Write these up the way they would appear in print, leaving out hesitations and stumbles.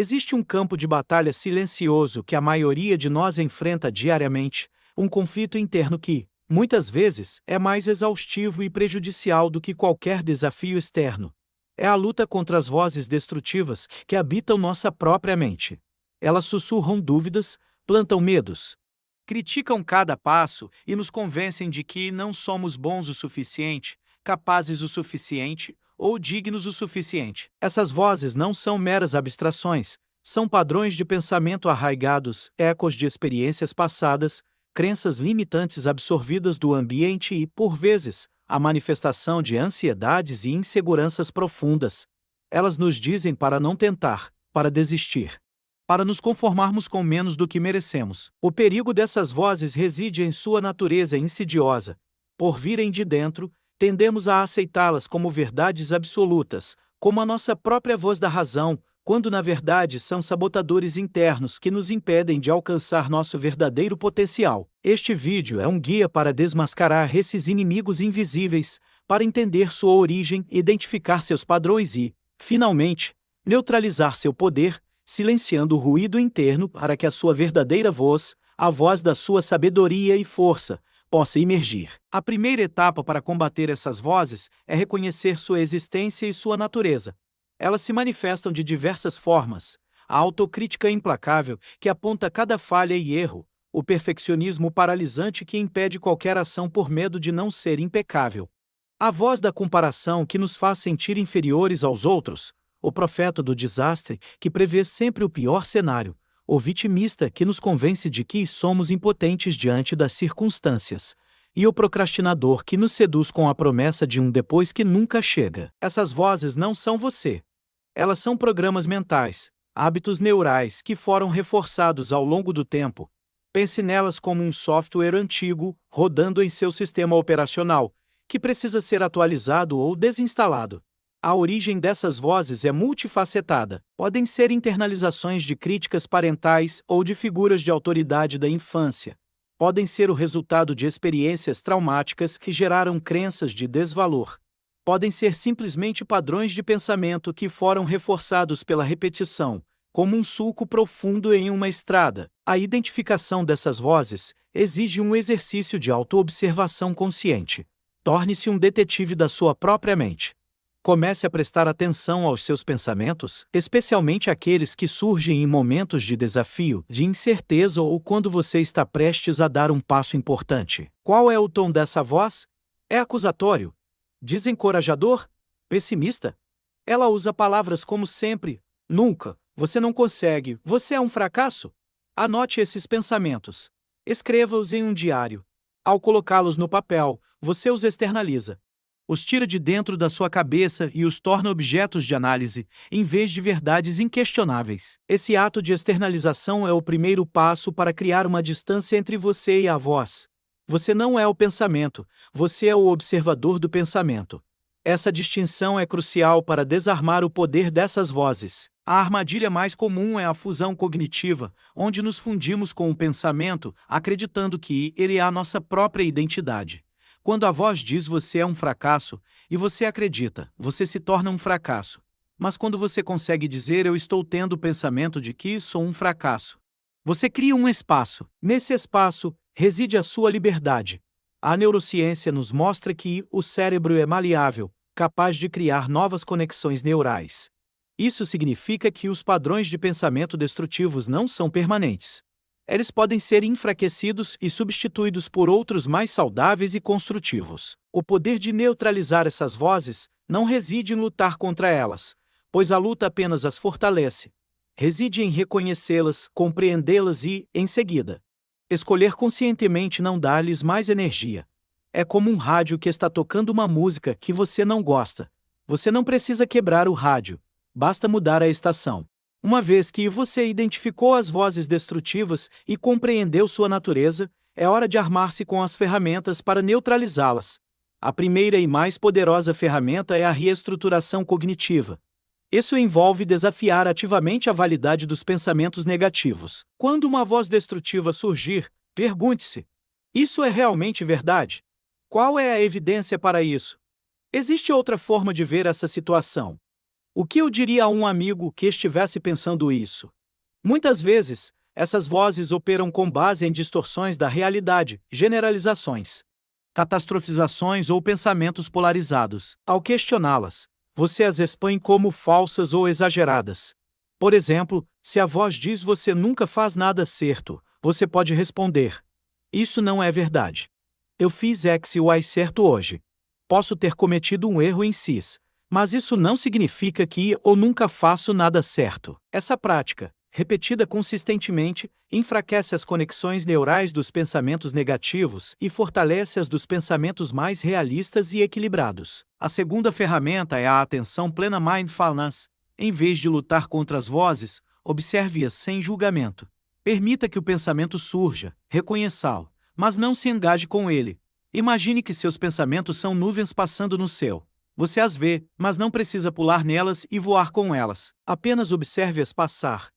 Existe um campo de batalha silencioso que a maioria de nós enfrenta diariamente, um conflito interno que, muitas vezes, é mais exaustivo e prejudicial do que qualquer desafio externo. É a luta contra as vozes destrutivas que habitam nossa própria mente. Elas sussurram dúvidas, plantam medos, criticam cada passo e nos convencem de que não somos bons o suficiente, capazes o suficiente ou dignos o suficiente. Essas vozes não são meras abstrações, são padrões de pensamento arraigados, ecos de experiências passadas, crenças limitantes absorvidas do ambiente e, por vezes, a manifestação de ansiedades e inseguranças profundas. Elas nos dizem para não tentar, para desistir, para nos conformarmos com menos do que merecemos. O perigo dessas vozes reside em sua natureza insidiosa. Por virem de dentro, tendemos a aceitá-las como verdades absolutas, como a nossa própria voz da razão, quando na verdade são sabotadores internos que nos impedem de alcançar nosso verdadeiro potencial. Este vídeo é um guia para desmascarar esses inimigos invisíveis, para entender sua origem, identificar seus padrões e, finalmente, neutralizar seu poder, silenciando o ruído interno para que a sua verdadeira voz, a voz da sua sabedoria e força, possa emergir. A primeira etapa para combater essas vozes é reconhecer sua existência e sua natureza. Elas se manifestam de diversas formas: a autocrítica implacável, que aponta cada falha e erro, o perfeccionismo paralisante que impede qualquer ação por medo de não ser impecável, a voz da comparação que nos faz sentir inferiores aos outros, o profeta do desastre que prevê sempre o pior cenário, o vitimista que nos convence de que somos impotentes diante das circunstâncias, e o procrastinador que nos seduz com a promessa de um depois que nunca chega. Essas vozes não são você. Elas são programas mentais, hábitos neurais que foram reforçados ao longo do tempo. Pense nelas como um software antigo, rodando em seu sistema operacional, que precisa ser atualizado ou desinstalado. A origem dessas vozes é multifacetada. Podem ser internalizações de críticas parentais ou de figuras de autoridade da infância. Podem ser o resultado de experiências traumáticas que geraram crenças de desvalor. Podem ser simplesmente padrões de pensamento que foram reforçados pela repetição, como um sulco profundo em uma estrada. A identificação dessas vozes exige um exercício de autoobservação consciente. Torne-se um detetive da sua própria mente. Comece a prestar atenção aos seus pensamentos, especialmente aqueles que surgem em momentos de desafio, de incerteza ou quando você está prestes a dar um passo importante. Qual é o tom dessa voz? É acusatório? Desencorajador? Pessimista? Ela usa palavras como sempre, nunca, você não consegue, você é um fracasso? Anote esses pensamentos. Escreva-os em um diário. Ao colocá-los no papel, você os externaliza. Os tira de dentro da sua cabeça e os torna objetos de análise, em vez de verdades inquestionáveis. Esse ato de externalização é o primeiro passo para criar uma distância entre você e a voz. Você não é o pensamento, você é o observador do pensamento. Essa distinção é crucial para desarmar o poder dessas vozes. A armadilha mais comum é a fusão cognitiva, onde nos fundimos com o pensamento, acreditando que ele é a nossa própria identidade. Quando a voz diz você é um fracasso, e você acredita, você se torna um fracasso. Mas quando você consegue dizer eu estou tendo o pensamento de que sou um fracasso, você cria um espaço. Nesse espaço, reside a sua liberdade. A neurociência nos mostra que o cérebro é maleável, capaz de criar novas conexões neurais. Isso significa que os padrões de pensamento destrutivos não são permanentes. Eles podem ser enfraquecidos e substituídos por outros mais saudáveis e construtivos. O poder de neutralizar essas vozes não reside em lutar contra elas, pois a luta apenas as fortalece. Reside em reconhecê-las, compreendê-las e, em seguida, escolher conscientemente não dar-lhes mais energia. É como um rádio que está tocando uma música que você não gosta. Você não precisa quebrar o rádio, basta mudar a estação. Uma vez que você identificou as vozes destrutivas e compreendeu sua natureza, é hora de armar-se com as ferramentas para neutralizá-las. A primeira e mais poderosa ferramenta é a reestruturação cognitiva. Isso envolve desafiar ativamente a validade dos pensamentos negativos. Quando uma voz destrutiva surgir, pergunte-se: isso é realmente verdade? Qual é a evidência para isso? Existe outra forma de ver essa situação? O que eu diria a um amigo que estivesse pensando isso? Muitas vezes, essas vozes operam com base em distorções da realidade, generalizações, catastrofizações ou pensamentos polarizados. Ao questioná-las, você as expõe como falsas ou exageradas. Por exemplo, se a voz diz você nunca faz nada certo, você pode responder: isso não é verdade. Eu fiz X e Y certo hoje. Posso ter cometido um erro em cis, mas isso não significa que eu nunca faço nada certo. Essa prática, repetida consistentemente, enfraquece as conexões neurais dos pensamentos negativos e fortalece as dos pensamentos mais realistas e equilibrados. A segunda ferramenta é a atenção plena mindfulness. Em vez de lutar contra as vozes, observe-as sem julgamento. Permita que o pensamento surja, reconheça-o, mas não se engaje com ele. Imagine que seus pensamentos são nuvens passando no céu. Você as vê, mas não precisa pular nelas e voar com elas. Apenas observe-as passar.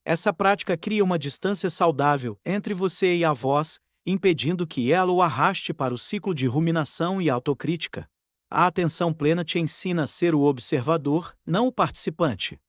Essa prática cria uma distância saudável entre você e a voz, impedindo que ela o arraste para o ciclo de ruminação e autocrítica. A atenção plena te ensina a ser o observador, não o participante.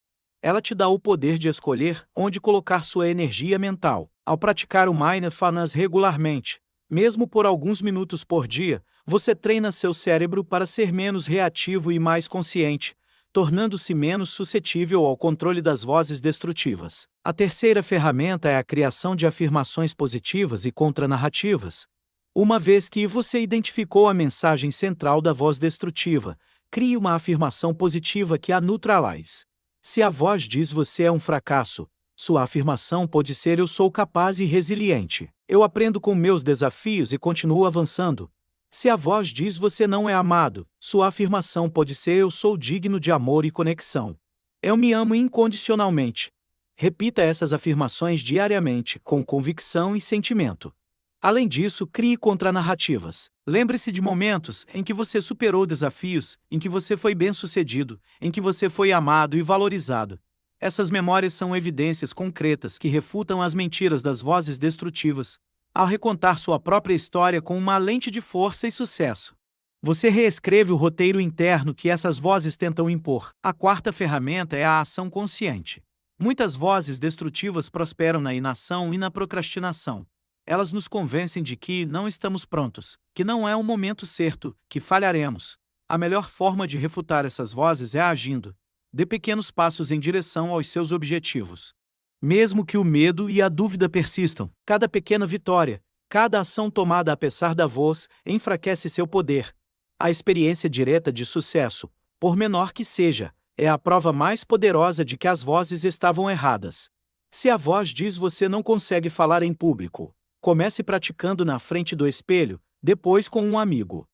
Ela te dá o poder de escolher onde colocar sua energia mental. Ao praticar o mindfulness regularmente, mesmo por alguns minutos por dia, você treina seu cérebro para ser menos reativo e mais consciente, tornando-se menos suscetível ao controle das vozes destrutivas. A terceira ferramenta é a criação de afirmações positivas e contranarrativas. Uma vez que você identificou a mensagem central da voz destrutiva, crie uma afirmação positiva que a neutralize. Se a voz diz você é um fracasso, sua afirmação pode ser eu sou capaz e resiliente. Eu aprendo com meus desafios e continuo avançando. Se a voz diz você não é amado, sua afirmação pode ser eu sou digno de amor e conexão. Eu me amo incondicionalmente. Repita essas afirmações diariamente, com convicção e sentimento. Além disso, crie contranarrativas. Lembre-se de momentos em que você superou desafios, em que você foi bem-sucedido, em que você foi amado e valorizado. Essas memórias são evidências concretas que refutam as mentiras das vozes destrutivas, ao recontar sua própria história com uma lente de força e sucesso. Você reescreve o roteiro interno que essas vozes tentam impor. A quarta ferramenta é a ação consciente. Muitas vozes destrutivas prosperam na inação e na procrastinação. Elas nos convencem de que não estamos prontos, que não é o momento certo, que falharemos. A melhor forma de refutar essas vozes é agindo. Dê pequenos passos em direção aos seus objetivos. Mesmo que o medo e a dúvida persistam, cada pequena vitória, cada ação tomada apesar da voz, enfraquece seu poder. A experiência direta de sucesso, por menor que seja, é a prova mais poderosa de que as vozes estavam erradas. Se a voz diz você não consegue falar em público, comece praticando na frente do espelho, depois com um amigo.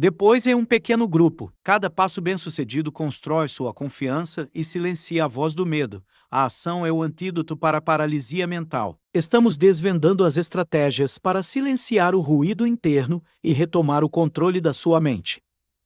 Depois em um pequeno grupo. Cada passo bem-sucedido constrói sua confiança e silencia a voz do medo. A ação é o antídoto para a paralisia mental. Estamos desvendando as estratégias para silenciar o ruído interno e retomar o controle da sua mente.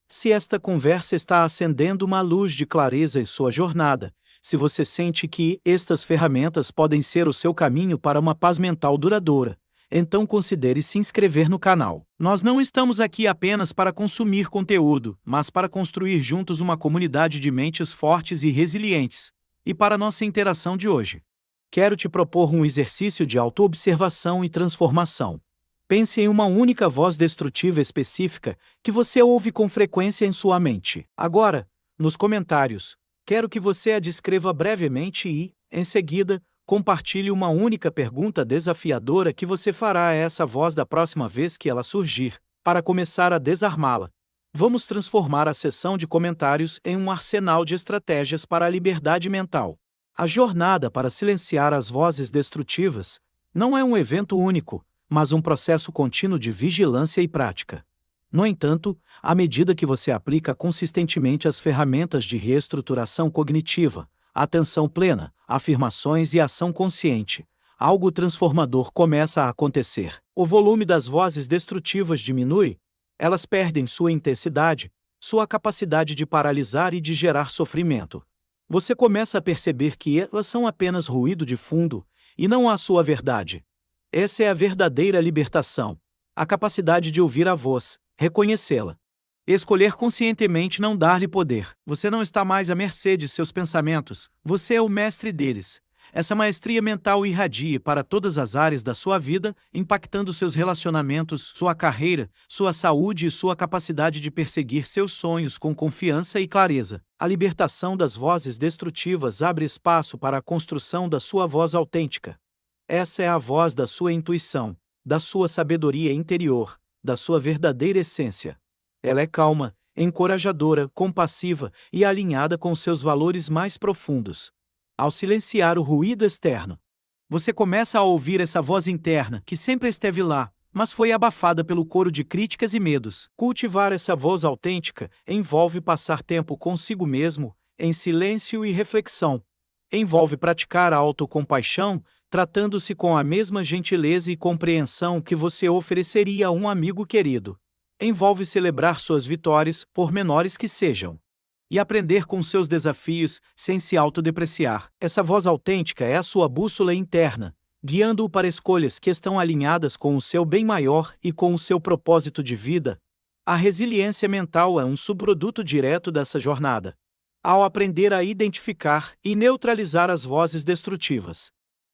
Se esta conversa está acendendo uma luz de clareza em sua jornada, se você sente que estas ferramentas podem ser o seu caminho para uma paz mental duradoura, então considere se inscrever no canal. Nós não estamos aqui apenas para consumir conteúdo, mas para construir juntos uma comunidade de mentes fortes e resilientes. E para nossa interação de hoje, quero te propor um exercício de autoobservação e transformação. Pense em uma única voz destrutiva específica que você ouve com frequência em sua mente. Agora, nos comentários, quero que você a descreva brevemente e, em seguida, compartilhe uma única pergunta desafiadora que você fará a essa voz da próxima vez que ela surgir, para começar a desarmá-la. Vamos transformar a sessão de comentários em um arsenal de estratégias para a liberdade mental. A jornada para silenciar as vozes destrutivas não é um evento único, mas um processo contínuo de vigilância e prática. No entanto, à medida que você aplica consistentemente as ferramentas de reestruturação cognitiva, atenção plena, afirmações e ação consciente, algo transformador começa a acontecer. O volume das vozes destrutivas diminui, elas perdem sua intensidade, sua capacidade de paralisar e de gerar sofrimento. Você começa a perceber que elas são apenas ruído de fundo, e não a sua verdade. Essa é a verdadeira libertação, a capacidade de ouvir a voz, reconhecê-la, Escolher conscientemente não dar-lhe poder. Você não está mais à mercê de seus pensamentos, você é o mestre deles. Essa maestria mental irradia para todas as áreas da sua vida, impactando seus relacionamentos, sua carreira, sua saúde e sua capacidade de perseguir seus sonhos com confiança e clareza. A libertação das vozes destrutivas abre espaço para a construção da sua voz autêntica. Essa é a voz da sua intuição, da sua sabedoria interior, da sua verdadeira essência. Ela é calma, encorajadora, compassiva e alinhada com seus valores mais profundos. Ao silenciar o ruído externo, você começa a ouvir essa voz interna que sempre esteve lá, mas foi abafada pelo coro de críticas e medos. Cultivar essa voz autêntica envolve passar tempo consigo mesmo, em silêncio e reflexão. Envolve praticar a autocompaixão, tratando-se com a mesma gentileza e compreensão que você ofereceria a um amigo querido. Envolve celebrar suas vitórias, por menores que sejam, e aprender com seus desafios, sem se autodepreciar. Essa voz autêntica é a sua bússola interna, guiando-o para escolhas que estão alinhadas com o seu bem maior e com o seu propósito de vida. A resiliência mental é um subproduto direto dessa jornada. Ao aprender a identificar e neutralizar as vozes destrutivas,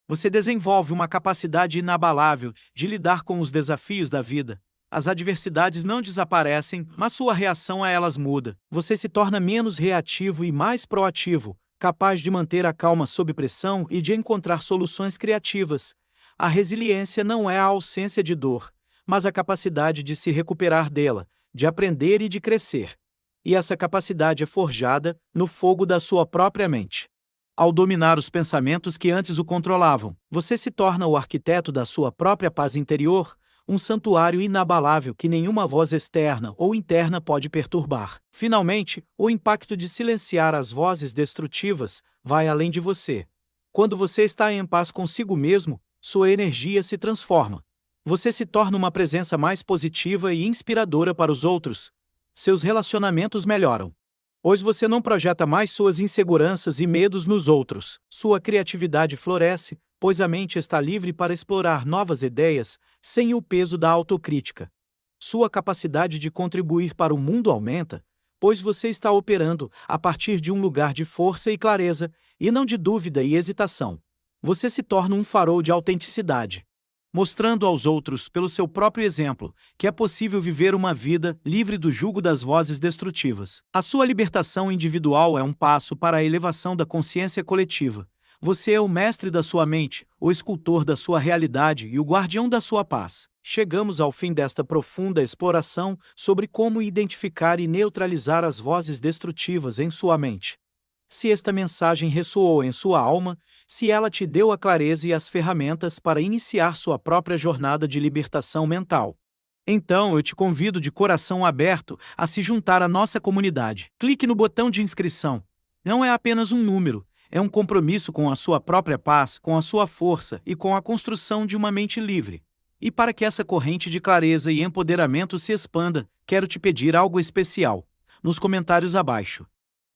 você desenvolve uma capacidade inabalável de lidar com os desafios da vida. As adversidades não desaparecem, mas sua reação a elas muda. Você se torna menos reativo e mais proativo, capaz de manter a calma sob pressão e de encontrar soluções criativas. A resiliência não é a ausência de dor, mas a capacidade de se recuperar dela, de aprender e de crescer. E essa capacidade é forjada no fogo da sua própria mente. Ao dominar os pensamentos que antes o controlavam, você se torna o arquiteto da sua própria paz interior, um santuário inabalável que nenhuma voz externa ou interna pode perturbar. Finalmente, o impacto de silenciar as vozes destrutivas vai além de você. Quando você está em paz consigo mesmo, sua energia se transforma. Você se torna uma presença mais positiva e inspiradora para os outros. Seus relacionamentos melhoram, pois você não projeta mais suas inseguranças e medos nos outros. Sua criatividade floresce, pois a mente está livre para explorar novas ideias, sem o peso da autocrítica. Sua capacidade de contribuir para o mundo aumenta, pois você está operando a partir de um lugar de força e clareza, e não de dúvida e hesitação. Você se torna um farol de autenticidade, mostrando aos outros, pelo seu próprio exemplo, que é possível viver uma vida livre do jugo das vozes destrutivas. A sua libertação individual é um passo para a elevação da consciência coletiva. Você é o mestre da sua mente, o escultor da sua realidade e o guardião da sua paz. Chegamos ao fim desta profunda exploração sobre como identificar e neutralizar as vozes destrutivas em sua mente. Se esta mensagem ressoou em sua alma, se ela te deu a clareza e as ferramentas para iniciar sua própria jornada de libertação mental, então eu te convido de coração aberto a se juntar à nossa comunidade. Clique no botão de inscrição. Não é apenas um número, é um compromisso com a sua própria paz, com a sua força e com a construção de uma mente livre. E para que essa corrente de clareza e empoderamento se expanda, quero te pedir algo especial. Nos comentários abaixo,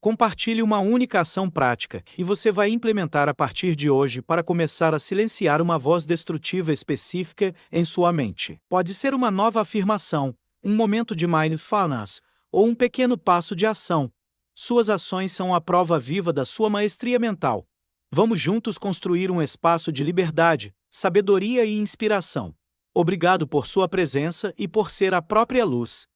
compartilhe uma única ação prática e você vai implementar a partir de hoje para começar a silenciar uma voz destrutiva específica em sua mente. Pode ser uma nova afirmação, um momento de mindfulness ou um pequeno passo de ação. Suas ações são a prova viva da sua maestria mental. Vamos juntos construir um espaço de liberdade, sabedoria e inspiração. Obrigado por sua presença e por ser a própria luz.